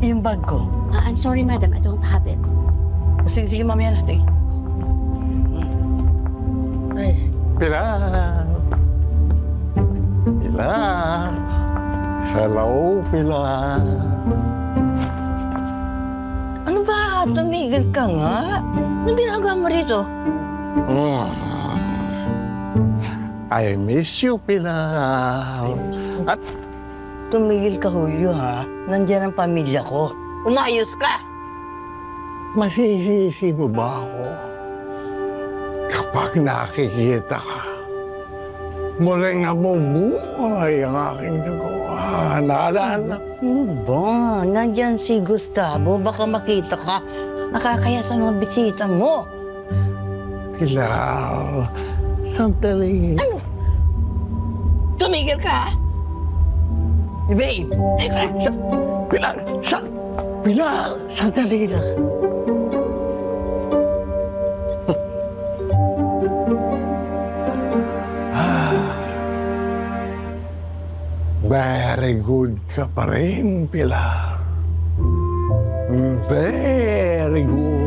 Yung bag ko. I'm sorry, madam. I don't have it. Sige, sige, mamaya na. Sige. Ay. Pilar! Pilar! Hello, Pilar! Ano ba? Tumigil ka nga. Anong ginagawa mo rito? I miss you, Pilar. At Tumigil ka, Julio, ha? Nandiyan ang pamilya ko. Umayos ka! masisisi mo ba ako kapag nakikita ka? Muling namumuhay ang aking nagawa. Naalala. Ano ba? Nandiyan si Gustavo. Baka makita ka. Nakakaya sa mga bisita mo. Pilar, sandali. Ano? Tumigil ka! Babe! Teka! Pilar, sandali na. Very good ka pa rin, Pilar. Very good.